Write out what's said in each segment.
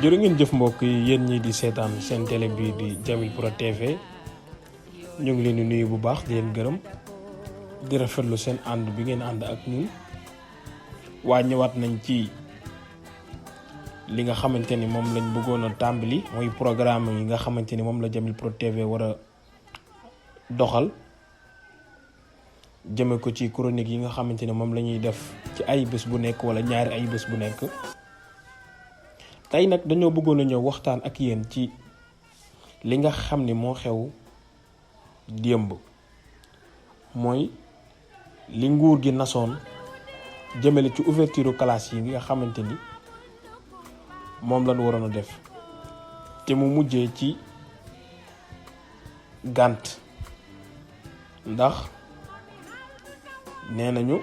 jërë ngeen jëf mbokk yi yéen ñi di seetaan seen télé bii di Jamil Pro TV ñu ngi leen di nuyu bu baax di leen gërëm di rafetlu seen ànd bi ngeen ànd ak ñun waa ñëwaat nañ ci li nga xamante ni moom lañ bëggoon a tàmbali mooy programme yi nga xamante ni moom la Jamil Pro TV war a doxal jëme ko ci chronique yi nga xamante ni moom la ñuy def ci ay bés bu nekk wala ñaari ay bés bu nekk. tey nag dañoo bëggoon a ñëw waxtaan ak yéen ci li nga xam ni moo xew démb mooy li nguur gi nasoon jëmale ci ouverture classe yi nga xamante ni moom lañ waroon a def te mu mujjee ci gànt ndax nee nañu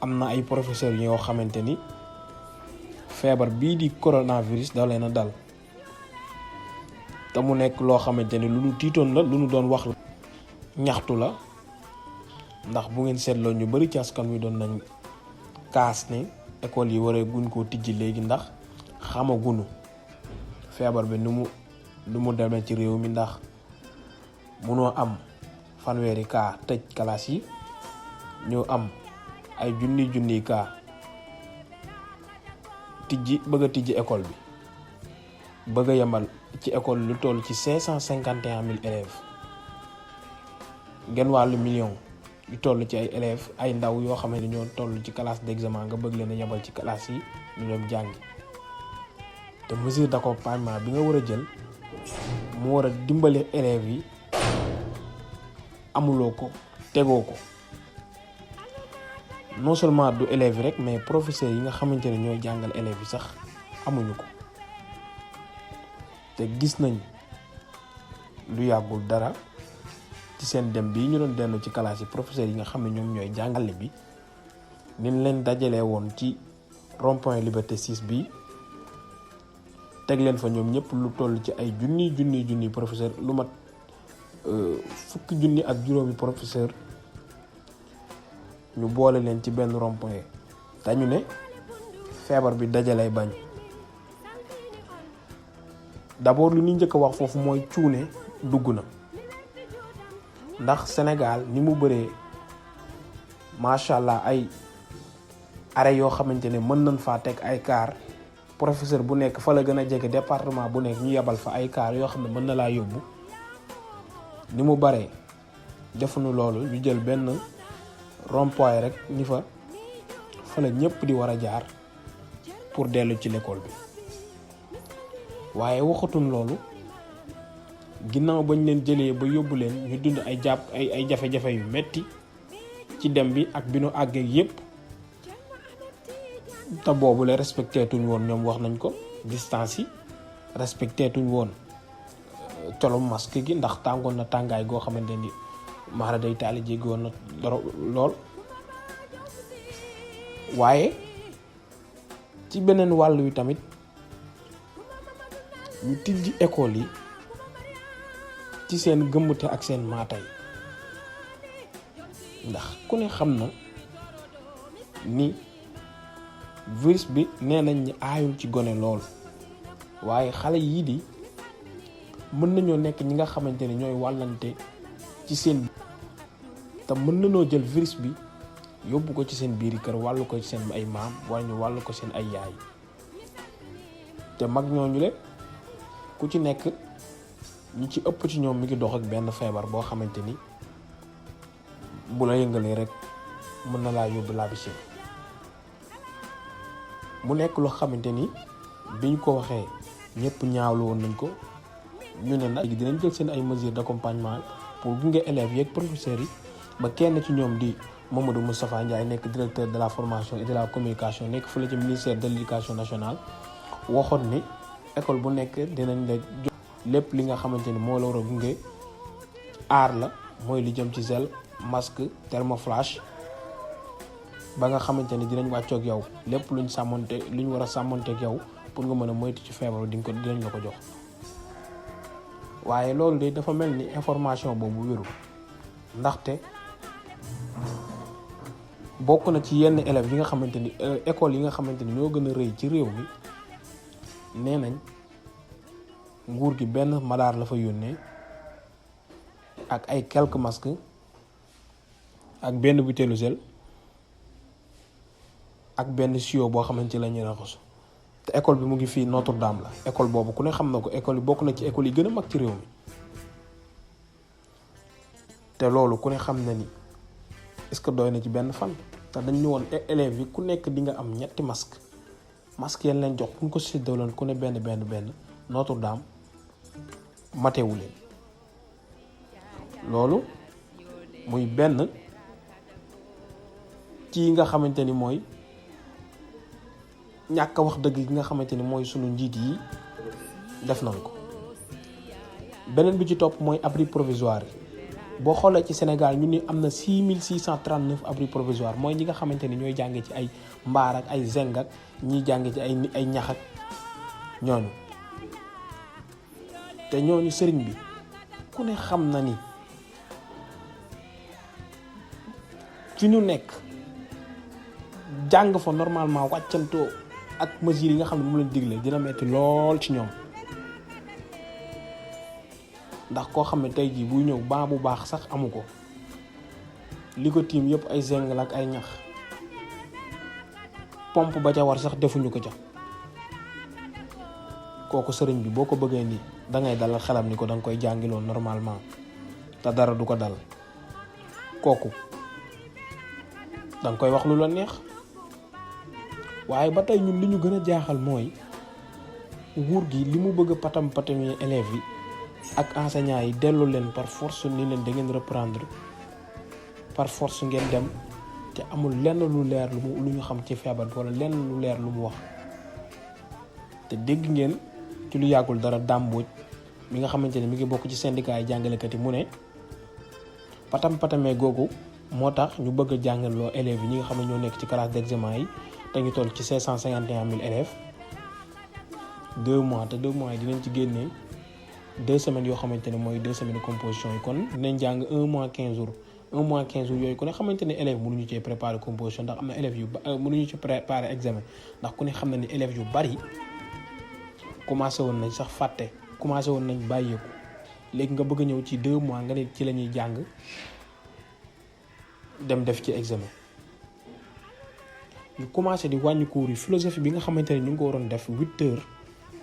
am na ay professeurs yoo xamante ni feebar bii di coronavirus da leen a dal te mu nekk loo xamante ni lu nu tiitoon la lu nu doon wax la ñaxtu la ndax bu ngeen seetloo ñu bari ci askan wi doon nañ kaas ne école yi waree guñ koo tijji léegi ndax xamagunu feebar bi nu mu demee ci réew mi ndax munoo am fanweeri kaa tëj classe yi ñu am ay junni kaa bëgg a tijji école bi bëgg a yemal ci école lu toll ci 551 000 élèves genn wàllu million yu toll ci ay élèves ay ndaw yoo xam ne ñoo toll ci classe d'examen nga bëgg leen a yebal ci classe yi ñu dem jàngi te mesure d'accompagnement bi nga war a jël mu war a dimbale élèves yi amuloo ko tegoo ko non seulement du élèves yi rek mais professeurs yi nga xamante ne ñooy jàngal élèves yi sax amuñu ko te gis nañ lu yàggul dara ci seen dem bii ñu doon dellu ci classe yi professeurs yi nga xam ne ñoom ñooy jàngale bi niñ leen dajalee woon ci rond-point Liberté 6 bi teg leen fa ñoom ñëpp lu toll ci ay junni professeur lu mat fukki junni ak juróomi professeur ñu boole leen ci benn rond-point te ñu ne feebar bi dajalay bañ d'abord lu ñu njëkk a wax foofu mooy cuune dugg na ndax Sénégal ni mu bëree macha allah ay arrêt yoo xamante ne mën nañ faa teg ay car professeur bu nekk fa la gën a jege département bu nekk ñu yebal fa ay car yoo xam ne mën na laa yóbbu ni mu baree defuñu loolu ñu jël benn rond-point rek ni fa la ñëpp di war a jaar pour dellu ci l'école bi waaye waxatuñ loolu ginnaaw bañ leen jëlee ba yóbbu leen ñu dund ay jafe-jafe yu metti ci dem bi ak bi nu àggee yépp te boobu la respecté tuñ woon ñoom wax nañ ko distance yi respecté tuñ woon colum masque gi ndax tàngoon na tàngaay goo xamante ni maara day taali jéggi woon na lool waaye ci beneen wàll wi tamit ñu tijji école yi ci seen gëmmute ak seen maatay ndax ku ne xam na ni virus bi nee nañ ñi aayul ci gone lool waaye xale yii di mën nañoo nekk ñi nga xamante ne ñooy wàllante ci seen te mën nañoo jël virus bi yóbbu ko ci seen biiri kër wàllu ko ci seen ay maam wala ñu wàllu ko seen ay yaay te mag ñooñu le ku ci nekk ñi ci ëpp ci ñoom mi ngi dox ak benn feebar boo xamante ni bu la yëngalee rek mën na laa yóbbu laa bisi mu nekk loo xamante ni biñ ko waxee ñëpp ñaawlu woon nañ ko ñu ne nag dinañ jël seen ay mesures d'accompagnement pour gunge élèves yeeg professeurs yi ba kenn ci ñoom di Mamadou Moustapha Ndiaye nekk directeur de la formation et de la communication nekk fële ci ministère de l'éducation nationale waxoon ni école bu nekk dinañ la jox lépp li nga xamante ni moo la war a gunge aar la mooy li jëm ci gel masque thermoflash ba nga xamante ni dinañ wàccoog yow lépp luñ war a sàmmonteeg yow pour nga mën a moytu ci feebar dinañ la ko jox waaye loolu de dafa mel ni information boobu wéru ndaxte bokk na ci yenn élèves yi nga xamante ni école yi nga xamante ni ñoo gën a rëy ci réew mi nee nañ nguur gi benn madaar la fa yónnee ak ay quelques masques ak benn butéelu gel ak benn sio boo xamante la ñuy raxasu te école bi mu ngi fii Notre Dame la école boobu ku ne xam na ko école yi bokk na ci école yi gën a mag ci réew mi te loolu ku ne xam na ni est-ce que doy na ci benn fan te dañ ñu woon élèves yi ku nekk di nga am ñetti masque yeen leen jox ku ñu ko séddaloon ku ne benn Notre Dame matewu leen loolu muy benn ci nga xamante ni mooy ñàkk a wax dëgg gi nga xamante ni mooy sunu njiit yi def nañ ko. beneen bi ci topp mooy abri provisoire yi boo xoolee ci Sénégal ñu ni am na 6639 abri provisoire mooy ñi nga xamante ni ñooy jànge ci ay mbaar ak ay zeng ak ñiy jànge ci ay ñax ak ñooñu te ñooñu sëriñ bi ku ne xam na ni fi ñu nekk jàng fa normalement wàccantoo ak mesures yi nga xam ne moom lañ digle dina metti lool ci ñoom ndax koo xam ne tey jii buy ñëw baa bu baax sax amu ko li ko tiim yëpp ay zeng la ak ay ñax pompe ba ca war sax defuñu ko ca kooku sëriñ bi boo ko bëggee nii dangay dalal xelam ni ko danga koy jàngiloon normalement te dara du ko dal kooku danga koy wax lu la neex waaye ba tey ñun li ñu gën a jaaxal mooy nguur gi li mu bëgg a patamee élèves yi ak enseignants yi dellu leen par force ni leen da ngeen reprendre par force ngeen dem te amul lenn lu leer lu ñu xam ci feebar bi wala lenn lu leer lu mu wax te dégg ngeen ci lu yàggul dara dàmbooj mi nga xamante ne mi ngi bokk ci syndicat yi jàngalekat yi mu ne patamee googu moo tax ñu bëgg a jàngaloo élèves yi ñi nga xam ne ñoo nekk ci classe d'examen yi te ñu toll ci 551 000 élèves 2 mois te 2 mois yi dinañ ci génnee 2 semaines yoo xamante ne mooy 2 semaines de composition yi kon dinañ jàng 1 mois 15 jours 1 mois 15 jours yooyu ku ne xamante ne élèves mënuñu cee préparer composition ndax am na élèves yu mënuñu ci préparer examen ndax ku ne xam na ni élèves yu bari commencé woon nañ sax fàtte commencé woon nañ bàyyeeku léegi nga bëgg a ñëw ci 2 mois nga ne ci la ñuy jàng dem def ci examen ñu commencé di wàññi cours yi philosophie bi nga xamante ne ñu ngi ko waroon def 8 heures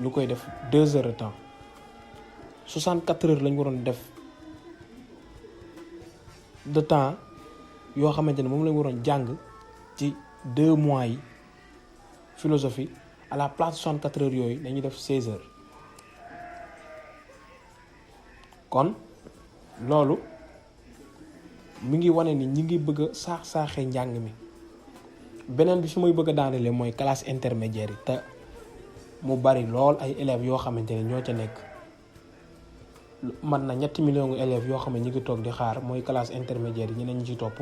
ñu koy def 2 heures de temps 64 heures lañ waroon def de temps yoo xamante ne moom lañ waroon jàng ci 2 mois yi philosophie à la place 64 heures yooyu dañuy def 16 heures kon loolu mi ngi wane ni ñi ngi bëgg a saaxee njàng mi beneen bi su may bëgg a daanele mooy classe intermédiaire yi te mu bari lool ay élèves yoo xamante ne ñoo ca nekk man na 3 millions élèves yoo xam ne ñi ngi toog di xaar mooy classe intermédiaire yi ñeneen ñi ci topp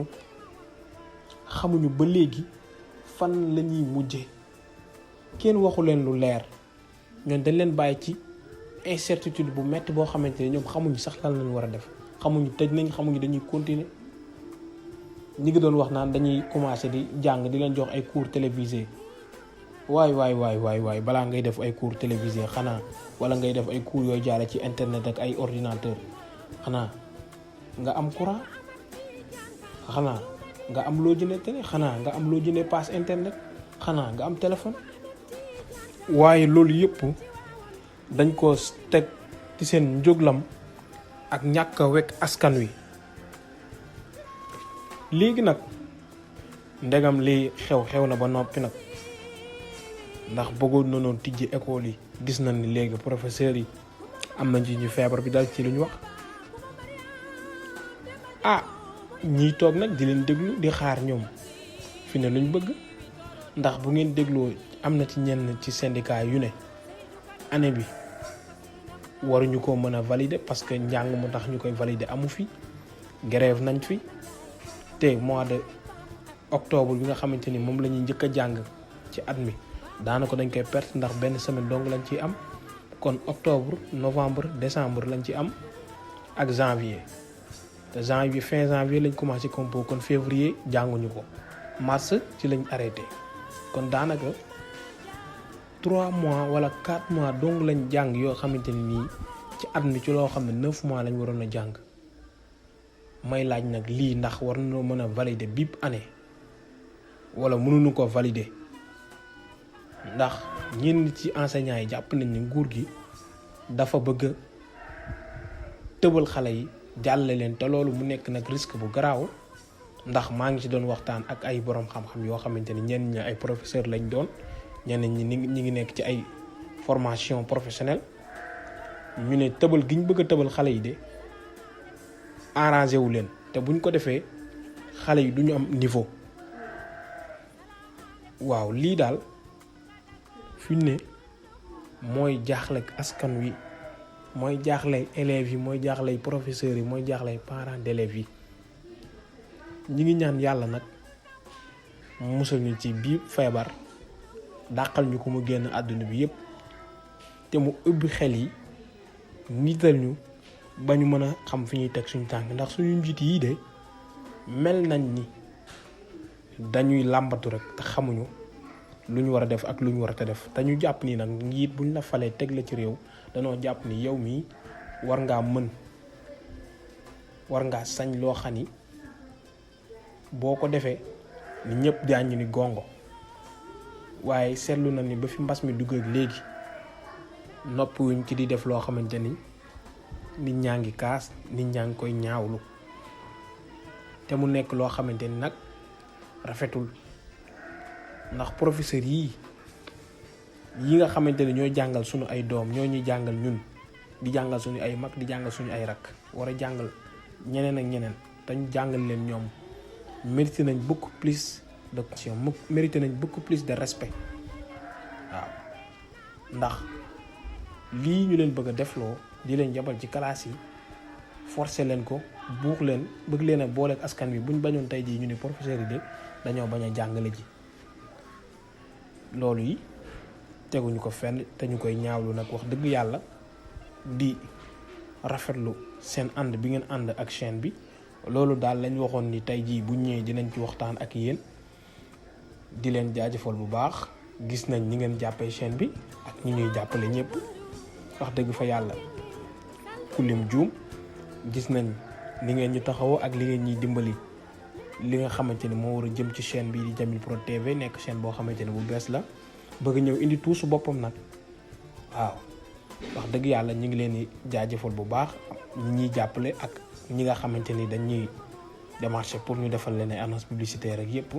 xamuñu ba léegi fan la ñuy mujje kenn waxu leen lu leer ñoom dañ leen bàyyi ci incertitude bu metti boo xamante ne ñoom xamuñu sax lan lañ war a def xamuñu tëj nañ xamuñu dañuy continuer ñi ngi doon wax naan dañuy commencer di jàng di leen jox ay cours télévisés waay balaa ngay def ay cours télévisés xanaa wala ngay def ay cours yooyu jaare ci internet ak ay ordinateur xanaa nga am courant xanaa nga am loo jëndee télé xanaa nga am loo jëndee passe internet xanaa nga am téléphone waaye loolu yëpp dañ ko teg ci seen njóglam ak ñàkk a wekk askan wi léegi nag ndegam lii xew na ba noppi nag ndax bëggoon na noonu tijji école yi gis nañ ni léegi professeurs yi am nañ ci ñu feebar bi dal ci lu ñu wax ñiy toog nag di leen déglu di xaar ñoom fi ne luñ bëgg ndax bu ngeen dégloo am na ci ñenn ci syndicat yu ne année bi waruñu ko mën a valider parce que njàng mu tax ñu koy valider amu fi grève nañ fi te mois de octobre bi nga xamante ni moom la ñuy njëkk a jàng ci at mi daanaka dañ koy perte ndax benn semaine dong lañ ciy am kon octobre novembre décembre lañ ci am ak janvier te janvier fin janvier lañ commencé compo kon février jànguñu ko mars ci lañ arrêté kon daanaka 3 mois wala 4 mois dong lañ jàng yoo xamante ni nii ci at mi ci loo xam ne 9 mois lañ waroon a jàng. may laaj nag lii ndax war nañoo mën a valider bip année wala mënuñu ko valider ndax ñenn ci enseignants yi jàpp nañ ni nguur gi dafa bëgg tëbal xale yi jàlle leen te loolu mu nekk nag risque bu garaaw. ndax maa ngi ci doon waxtaan ak ay borom xam-xam yoo xamante ni ñenn ñi ay professeur lañ doon ñenn ñi ñi ngi nekk ci ay formation professionnelle ñu ne tëbal gi ñu bëgg a tëbal xale yi de arrangé wu leen te buñ ko defee xale yi duñu am niveau. waaw lii daal fi ne mooy jaaxle askan wi mooy jaaxle élèves yi mooy jaaxle professeurs yi mooy jaaxle parents d'élèves yi. ñi ngi ñaan yàlla nag musal ñu ci bii feebar dàqal ñu ko mu génn àdduna bi yépp te mu ubbi xel yi niital ñu ba ñu mën a xam fi ñuy teg suñu tànk ndax suñu njiit yi de mel nañ ni dañuy làmbatu rek te xamuñu lu ñu war a def ak lu ñu war a def te ñu jàpp ni nag njiit buñ la falee teg la ci réew danoo jàpp ni yow mii war ngaa mën war ngaa sañ loo xam ni boo ko defee ni ñëpp daañu ni gongo waaye seetlu na ni ba fi mbas mi dugg ak léegi noppi wuñ ci di def loo xamante ni nit ñaa ngi kaas nit ñaa ngi koy ñaawlu te mu nekk loo xamante ni nag rafetul ndax professeur yi nga xamante ni ñooy jàngal suñu ay doom ñoo ñuy jàngal ñun di jàngal suñu ay mag di jàngal suñu ay rakk war a jàngal ñeneen ak ñeneen dañu jàngal leen ñoom mérité nañ beaucoup plus de conscience mérité nañ beaucoup plus de respect waaw ndax lii ñu leen bëgg a defloo di leen jabal ci classe yi forcé leen ko buux leen bëgg leen a booleeg askan wi buñ bañoon tey jii ñu ne professeur yi de dañoo bañ a jàngale ji loolu yi teguñu ko fenn te ñu koy ñaawlu nag wax dëgg yàlla di rafetlu seen ànd bi ngeen ànd ak chaîne bi. loolu daal lañ waxoon ni tey jii bu ñëwee dinañ ci waxtaan ak yéen di leen jaajëfal bu baax gis nañ ñi ngeen jàppee chaîne bi ak ñi ñuy jàppale ñëpp wax dëgg fa yàlla ku lim juum gis nañ li ngeen ñu taxawoo ak li ngeen ñuy dimbali li nga xamante ni moo war a jëm ci chaîne bi di Jamil Prod TV nekk chaîne boo xamante ni bu bees la bëgg ñëw indi tuusu boppam nag waaw wax dëgg yàlla ñu ngi leen di jaajëfal bu baax ñi ñuy jàppale ak ñi nga xamante ni dañuy démarché pour ñu defal leen ay annonce publicitaire ak yépp